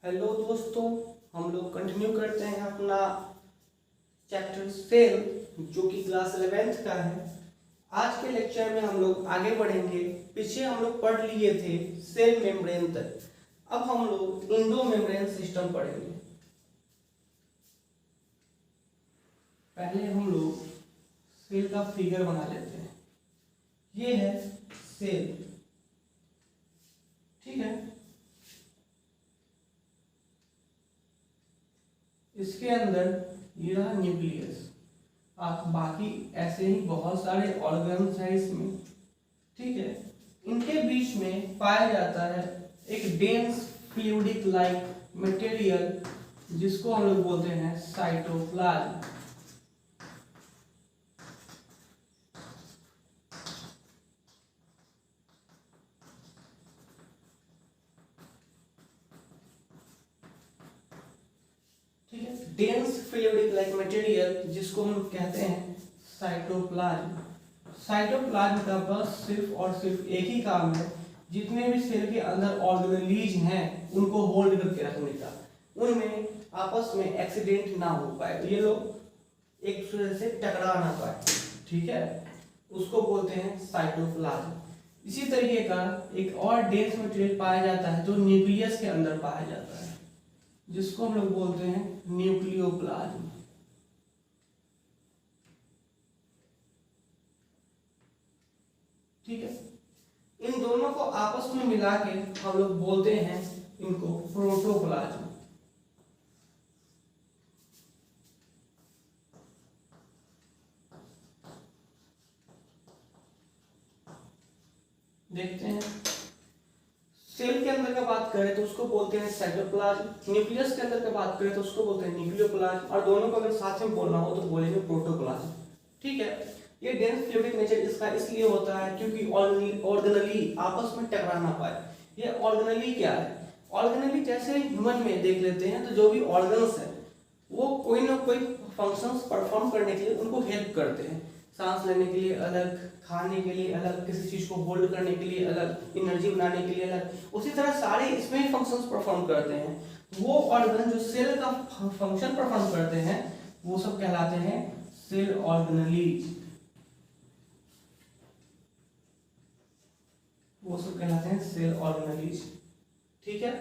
Hello दोस्तों, हम लोग कंटिन्यू करते हैं अपना चैप्टर सेल जो कि क्लास 11th का है। आज के लेक्चर में हम लोग आगे बढ़ेंगे। पीछे हम लोग पढ़ लिए थे सेल मेम्ब्रेन तक। अब हम लोग इंडो मेम्ब्रेन सिस्टम पढ़ेंगे। पहले हम लोग सेल का फिगर बना लेते हैं। ये है सेल, ठीक है। इसके अंदर ये रहा न्यूक्लियस। आप बाकी ऐसे ही बहुत सारे ऑर्गन्स हैं इसमें, ठीक है। इनके बीच में पाया जाता है एक डेंस फ्लूइडिक लाइक मटेरियल जिसको हम लोग बोलते हैं साइटोप्लाज्म। ठीक है, डेंस फ्लूइडिक लाइक मटेरियल जिसको हम कहते हैं साइटोप्लाज्म। साइटोप्लाज्म का बस सिर्फ और सिर्फ एक ही काम है, जितने भी सेल के अंदर ऑर्गेनेलीज हैं उनको होल्ड करके रखने का, उनमें आपस में एक्सीडेंट ना हो पाए, ये लोग एक दूसरे से टकरा ना पाए, ठीक है। उसको बोलते हैं साइटोप्लाज्म। इसी तरीके का एक और डेंस मटेरियल पाया जाता है जो न्यूक्लियस के अंदर पाया जाता है, जिसको हम लोग बोलते हैं न्यूक्लियोप्लाज्म। ठीक है, इन दोनों को आपस में मिला के हम लोग बोलते हैं इनको प्रोटोप्लाज्म। देखते हैं, सेल के अंदर का बात करें तो उसको बोलते हैं साइटोप्लाज्म, न्यूक्लियस के अंदर का बात करें तो उसको बोलते हैं न्यूक्लियोप्लाज्म, और दोनों को अगर साथ में बोलना हो तो बोलेंगे प्रोटोप्लाज्म। ठीक है, ये डेंस फ्लूइडिक नेचर इसका इसलिए होता है क्योंकि ऑर्गेनेली आपस में टकरा ना पाए। ये ऑर्गेनेली क्या है? ऑर्गेनेली जैसे ह्यूमन में देख लेते हैं तो जो भी ऑर्गन्स है वो कोई ना कोई फंक्शंस परफॉर्म करने के लिए उनको हेल्प करते हैं। सांस लेने के लिए अलग, खाने के लिए अलग, किसी चीज को होल्ड करने के लिए अलग, एनर्जी बनाने के लिए अलग। उसी तरह सारे इसमें ही फंक्शंस परफॉर्म करते हैं। वो ऑर्गन जो सेल का फंक्शन परफॉर्म करते हैं वो सब कहलाते हैं सेल ऑर्गेनेलीज। वो सब कहलाते हैं सेल ऑर्गेनेलीज। ठीक है,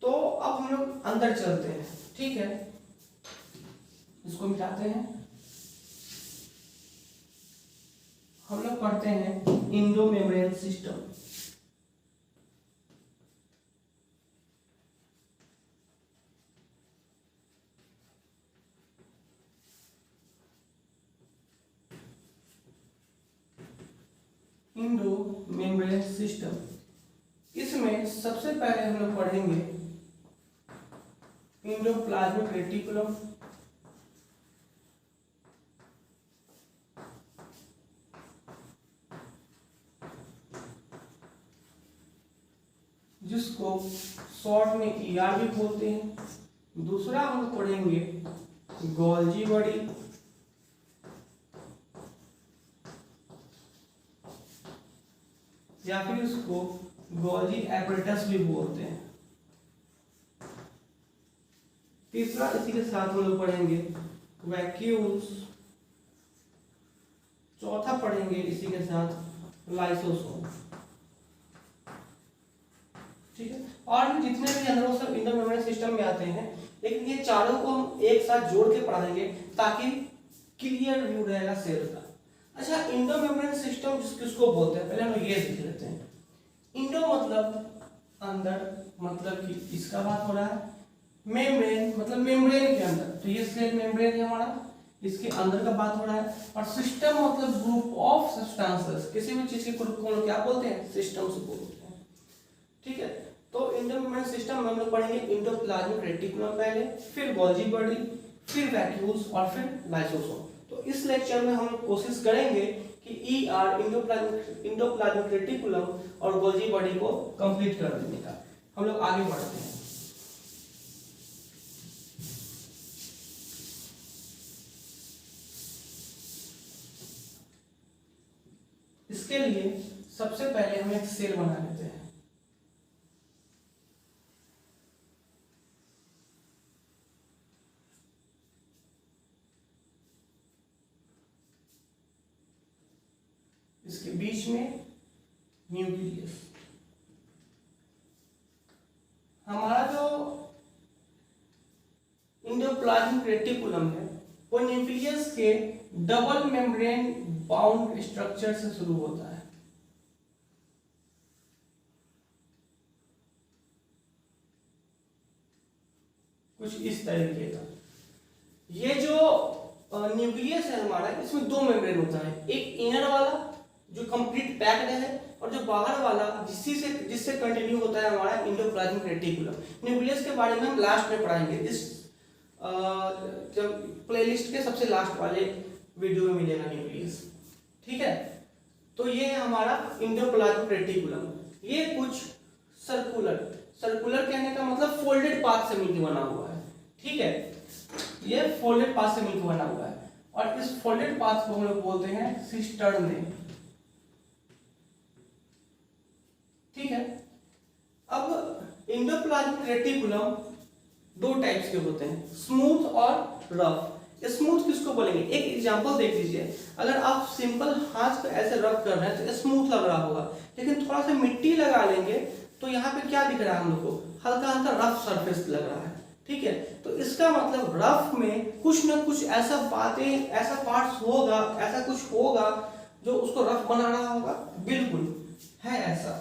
तो अब हम लोग अंदर चलते हैं। ठीक है, इसको मिटाते हैं। हम लोग पढ़ते हैं Indo membrane system. Indo membrane system, इसमें सबसे पहले हम लोग पढ़ेंगे इंडोप्लाज्मिक रेटिकुलम, जिसको शॉर्ट में ईआर भी बोलते हैं। दूसरा हम लोग पढ़ेंगे गोल्जी बॉडी, या फिर उसको गोल्जी एपरेटस भी बोलते हैं। तीसरा इसी के साथ हम लोग पढ़ेंगे वैक्यूल्स। चौथा पढ़ेंगे इसी के साथ लाइसोसोम। ठीक है, और भी जितने भी अंदर वो सब इंडो मेम्ब्रेन सिस्टम में आते हैं, लेकिन ये चारों को हम एक साथ जोड़ के पढ़ाएंगे ताकि क्लियर व्यू रहेगा सेल का। अच्छा, इंडो मेम्ब्रेन सिस्टम किसको बोलते हैं, पहले हम ये देख लेते हैं। इंडो मतलब अंदर, मतलब कि इसका बात हो रहा है। मेम्ब्रेन मतलब मेम्ब्रेन के अंदर, तो ये सेल मेम्ब्रेन है हमारा, इसके अंदर का बात हो रहा है। और सिस्टम मतलब ग्रुप ऑफ सब्सटेंसेस, किसी भी चीज के ग्रुप को क्या बोलते हैं? सिस्टम से बोलते हैं। ठीक है, तो इंडो मेम्ब्रेन सिस्टम में हम लोग पढ़ेंगे इंडोप्लाज्मिक रेटिकुलम पहले, फिर गोल्जी बॉडी, फिर वैक्यूल्स और फिर लाइसोसोम। तो इस लेक्चर में हम कोशिश करेंगे कि ईआर इंडोप्लाज्मिक रेटिकुलम और गोल्जी बॉडी को कंप्लीट कर देने का। हम लोग आगे बढ़ते हैं। इसके लिए सबसे पहले हम एक सेल बना लेते हैं। इसके बीच में न्यूक्लियस। हमारा जो एंडोप्लाज्मिक रेटिकुलम है वो न्यूक्लियस के डबल मेम्ब्रेन बाउंड स्ट्रक्चर से शुरू होता है। कुछ इस तरीके का। ये जो न्यूक्लियस है हमारा, इसमें दो मेम्ब्रेन होता है, एक इनर वाला जो कंप्लीट पैक्ड है और जो बाहर वाला जिससे कंटिन्यू होता है हमारा एंडोप्लाज्मिक रेटिकुलम। न्यूक्लियस के बारे में हम लास्ट में पढ़ाएंगे, इस जब प्लेलिस्ट के सबसे लास्ट वाले वीडियो में मिलेगा न्यूक्लियस। ठीक है, तो ये है हमारा एंडोप्लाज्मिक रेटिकुलम। ये कुछ सर्कुलर कहने का मतलब फोल्डेड पाथ से मिलकर बना हुआ है। ठीक है, ये फोल्डेड पाथ से मिलकर बना हुआ है और इस फोल्डेड पाथ को हम लोग बोलते हैं सिस्टर्न। ठीक है, अब एंडोप्लाज्मिक रेटिकुलम दो टाइप्स के होते हैं, स्मूथ और रफ। स्मूथ किसको बोलेंगे, एक एग्जांपल देख लीजिए। अगर आप सिंपल हाथ पे ऐसे रब कर रहे हैं तो स्मूथ लग रहा होगा, लेकिन थोड़ा सा मिट्टी लगा लेंगे तो यहाँ पे क्या दिख रहा है हम लोग को, हल्का हल्का रफ सरफेस लग रहा है। ठीक है, तो इसका मतलब रफ में कुछ ना कुछ ऐसा बातें, ऐसा पार्ट्स होगा, ऐसा कुछ होगा जो उसको रफ बना रहा होगा। बिल्कुल है ऐसा,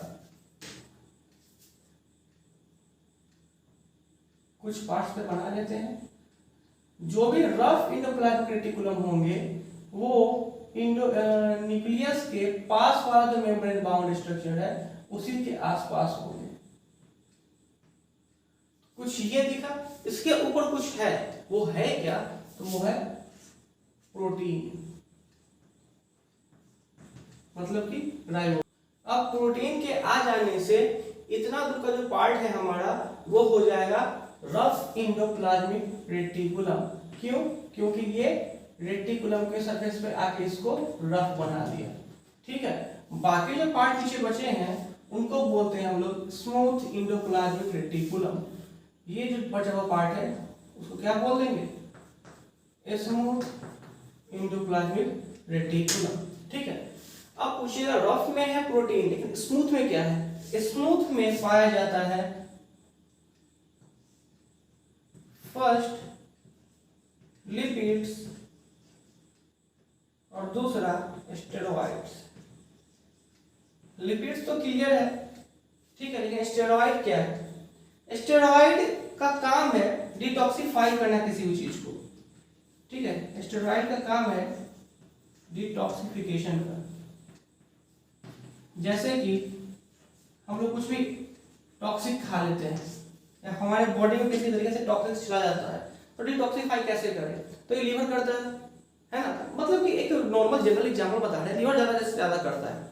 कुछ पार्ट्स पे बना लेते हैं। जो भी रफ एंडोप्लाज्मिक रेटिकुलम होंगे वो न्यूक्लियस के पास वाला जो मेम्ब्रेन बाउंड स्ट्रक्चर है उसी के आसपास होंगे। कुछ ये दिखा, इसके ऊपर कुछ है, वो है क्या, तो वो है प्रोटीन, मतलब कि राइबोसोम। अब प्रोटीन के आ जाने से इतना दूर का जो पार्ट है हमारा वो हो जाएगा रफ एंडोप्लाज्मिक रेटिकुलम। क्यों? क्योंकि ये रेटिकुलम के सरफेस पे आके इसको रफ बना दिया। ठीक है, बाकी जो पार्ट नीचे बचे हैं उनको बोलते हैं हम लोग स्मूथ एंडोप्लाज्मिक रेटिकुलम। ये जो बचा हुआ पार्ट है उसको क्या बोल देंगे, स्मूथ एंडोप्लाज्मिक रेटिकुलम। ठीक है, अब पूछिएगा रफ में है प्रोटीन, लेकिन स्मूथ में क्या है? स्मूथ में पाया जाता है फर्स्ट लिपिड्स और दूसरा स्टेरॉइड्स। लिपिड्स तो क्लियर है, ठीक है, लेकिन स्टेरॉइड क्या है? स्टेरॉइड का काम है डिटॉक्सिफाई करना किसी भी चीज को। ठीक है, स्टेरॉइड का काम है डिटॉक्सिफिकेशन का। जैसे कि हम लोग कुछ भी टॉक्सिक खा लेते हैं या हमारे बॉडी में किसी तरीके से टॉक्सिक चला जाता है, तो डिटॉक्सिफाई कैसे करें? तो ये लीवर करता है ना। मतलब कि एक नॉर्मल जनरल एग्जांपल बता रहे हैं, लीवर ज्यादा से ज्यादा करता है।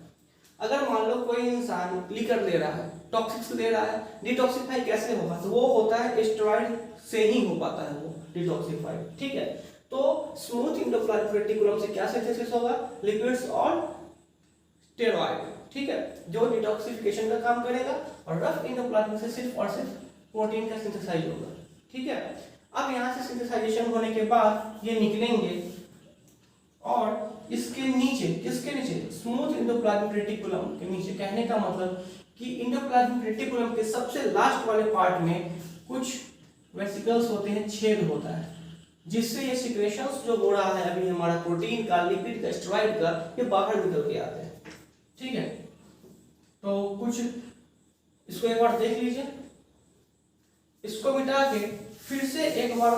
अगर मान लो कोई इंसान लीकर ले रहा है, टॉक्सिक्स ले रहा है, डिटॉक्सिफाई कैसे होगा? तो वो होता है स्टेरॉइड से ही हो पाता है वो डिटॉक्सिफाई। ठीक है, तो स्मूथ एंडोप्लाज्मिक रेटिकुलम से क्या सिंथेसिस होगा? लिपिड्स और स्टेरॉइड। ठीक है, जो डिटॉक्सिफिकेशन का काम करेगा, और रफ एंडोप्लाज्मिक से सिर्फ और सिर्फ प्रोटीन का सिंथेसाइज होगा। ठीक है, अब यहाँ से सिंथेसाइजेशन होने के बाद ये निकलेंगे और इसके नीचे, किसके नीचे? स्मूथ एंडोप्लाज्मिक रेटिकुलम के नीचे। कहने का मतलब कि एंडोप्लाज्मिक रेटिकुलम के सबसे लास्ट वाले पार्ट में कुछ वेसिकल्स होते हैं, छेद होता है, जिससे ये सिक्रेशंस जो हो रहा है अभी हमारा प्रोटीन का, लिपिड का, स्टेरॉइड का, ये बाहर निकल के आते हैं। ठीक है, तो कुछ इसको एक बार देख लीजिए। इसको मिटा के फिर से एक बार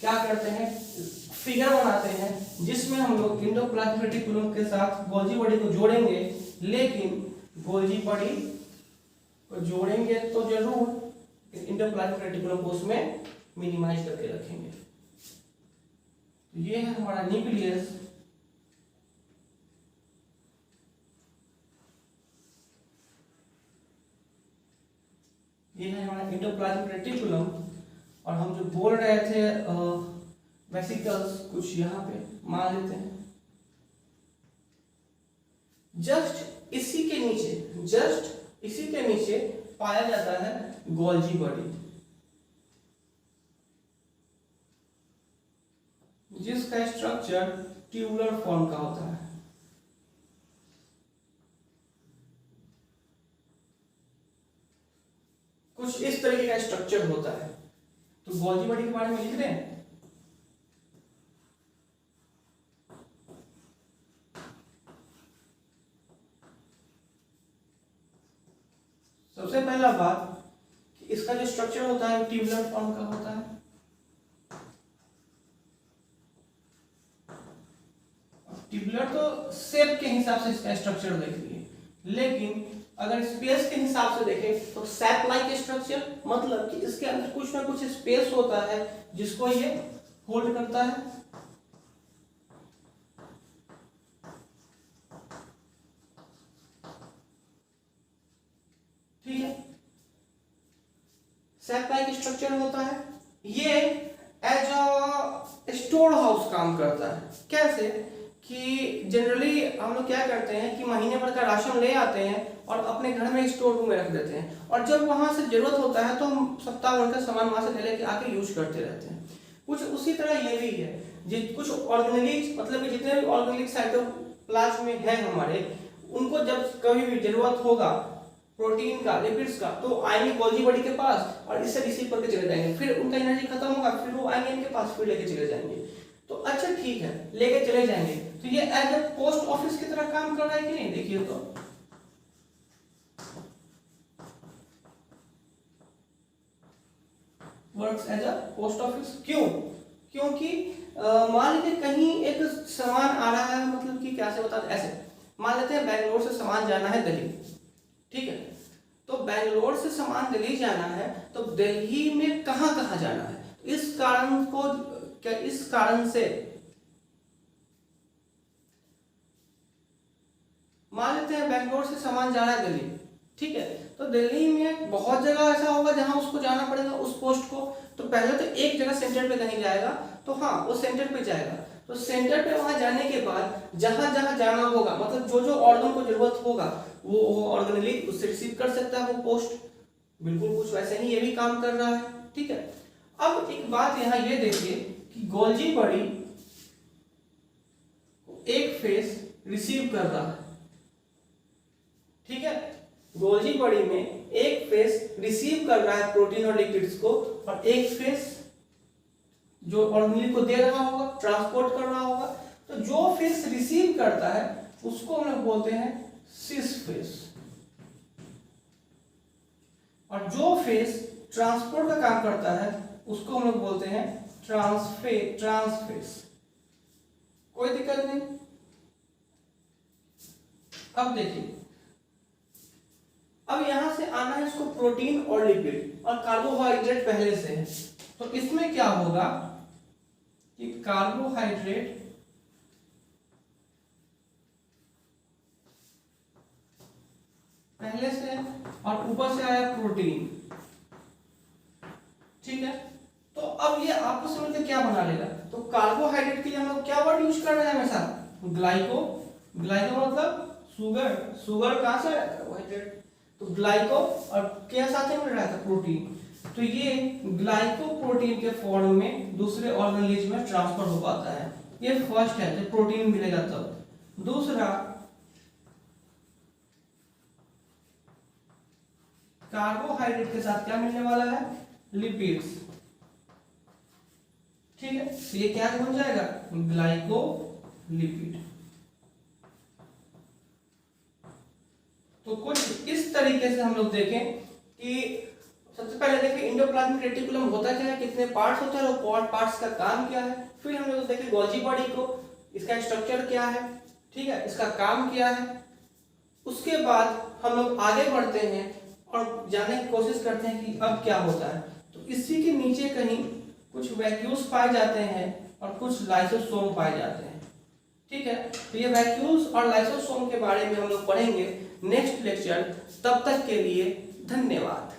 क्या करते हैं, फिगर बनाते हैं जिसमें हम लोग एंडोप्लाज्मिक रेटिकुलम के साथ गोल्जी बॉडी को जोड़ेंगे, लेकिन गोल्जी बॉडी को जोड़ेंगे तो जरूर एंडोप्लाज्मिक रेटिकुलम को उसमें मिनिमाइज करके रखेंगे। तो ये है हमारा न्यूक्लियस। ये है हमारा एंडोप्लाज्मिक रेटिकुलम, और हम जो बोल रहे थे वेसिकल्स कुछ यहाँ पे मान लेते हैं। जस्ट इसी के नीचे पाया जाता है गोल्जी बॉडी, जिसका स्ट्रक्चर ट्यूबुलर फॉर्म का होता है। कुछ इस तरीके का स्ट्रक्चर होता है। तो गोल्जी बॉडी के बारे में लिख दें। सबसे पहला बात कि इसका जो स्ट्रक्चर होता है ट्यूबुलर फॉर्म का होता है। ट्यूबुलर तो शेप के हिसाब से इसका स्ट्रक्चर देख लिए, लेकिन अगर स्पेस के हिसाब से देखें तो सैप लाइक स्ट्रक्चर, मतलब कि इसके अंदर कुछ ना कुछ स्पेस होता है जिसको ये होल्ड करता है। ठीक है, सैप लाइक स्ट्रक्चर होता है। ये एज अ स्टोर हाउस काम करता है। कैसे कि जनरली हम लोग क्या करते हैं कि महीने भर का राशन ले आते हैं और अपने घर में स्टोर रूम में रख देते हैं, और जब वहां से जरूरत होता है तो हम सप्ताह भर का सामान वहां से ले लेके आके यूज करते रहते हैं। कुछ उसी तरह ये भी है। कुछ ऑर्गेनिक, मतलब कि जितने भी ऑर्गेनिक साइटोप्लाज्म में है हमारे, उनको जब कभी भी जरूरत होगा प्रोटीन का, लिपिड्स का, तो आएंगे गोल्जी बॉडी के पास और इससे रिसीव करके चले जाएंगे। फिर उनका एनर्जी खत्म होगा, फिर वो आएंगे इनके पास, फिर लेके चले जाएंगे। तो अच्छा ठीक है, लेके चले जाएंगे। तो ये एज अ पोस्ट ऑफिस की तरह काम कर रहा है कि नहीं? देखिए तो works as a post office. क्यों? क्योंकि मान लीजिए कहीं एक सामान आ रहा है, मतलब कि कैसे बताते, ऐसे मान लेते हैं बेंगलोर से सामान जाना है दिल्ली। ठीक है, तो बेंगलोर से सामान दिल्ली जाना है, तो दिल्ली में कहां कहां जाना है, इस कारण को क्या, इस कारण से मान लेते हैं बेंगलोर से सामान जा रहा है दिल्ली। ठीक है, तो दिल्ली में बहुत जगह ऐसा होगा जहां उसको जाना पड़ेगा उस पोस्ट को। तो पहले तो एक जगह सेंटर पे कहीं जाएगा, तो हाँ वो सेंटर पे जाएगा। तो सेंटर पे वहां जाने के बाद जहां जहां जाना होगा, मतलब जो जो ऑर्गन को जरूरत होगा वो ऑर्गेनली उससे रिसीव कर सकता है वो पोस्ट। बिल्कुल कुछ वैसे ही ये भी काम कर रहा है। ठीक है, अब एक बात यहाँ ये देखिए कि गोल्जी बॉडी एक फेस रिसीव कर रहा है। ठीक है, गोल्जी बॉडी में एक फेस रिसीव कर रहा है प्रोटीन और लिपिड्स को, और एक फेस जो ऑर्गेनिल को दे रहा होगा, ट्रांसपोर्ट कर रहा होगा। तो जो फेस रिसीव करता है उसको हम लोग बोलते हैं सिस फेस, और जो फेस ट्रांसपोर्ट का काम करता है उसको हम लोग बोलते हैं ट्रांसफेस। कोई दिक्कत नहीं। अब देखिए, अब यहां से आना है इसको प्रोटीन और लिपिड, और कार्बोहाइड्रेट पहले से है। तो इसमें क्या होगा कि कार्बोहाइड्रेट पहले से और ऊपर से आया प्रोटीन। ठीक है, तो अब ये आपको समझ में क्या बना लेगा। तो कार्बोहाइड्रेट के लिए हम लोग क्या वर्ड यूज कर रहे हैं हमेशा? ग्लाइको। ग्लाइको मतलब शुगर। शुगर कहां से आया? कार्बोहाइड्रेट। तो ग्लाइको और क्या साथ में मिल रहा था? प्रोटीन। तो ये ग्लाइको प्रोटीन के फॉर्म में दूसरे ऑर्गेनिज में ट्रांसफर हो पाता है। ये फर्स्ट है, जब प्रोटीन मिलेगा तब। दूसरा, कार्बोहाइड्रेट के साथ क्या मिलने वाला है? लिपिड्स। ठीक है, तो ये क्या बन जाएगा? ग्लाइकोलिपिड। तो कुछ इस तरीके से हम लोग देखें कि सबसे पहले देखें एंडोप्लाज्मिक रेटिकुलम होता क्या है, कितने पार्ट्स होते हैं, और पार्ट्स का काम क्या है। फिर हम लोग देखें गोल्जी बॉडी को, इसका स्ट्रक्चर क्या है, ठीक है, इसका काम क्या है। उसके बाद हम लोग आगे बढ़ते हैं और जानने की कोशिश करते हैं कि अब क्या होता है। तो इसी के नीचे कहीं कुछ वैक्यूल्स पाए जाते हैं और कुछ लाइसोसोम पाए जाते हैं। ठीक है, तो ये वैक्यूल्स और लाइसोसोम के बारे में हम लोग पढ़ेंगे नेक्स्ट लेक्चर। तब तक के लिए धन्यवाद।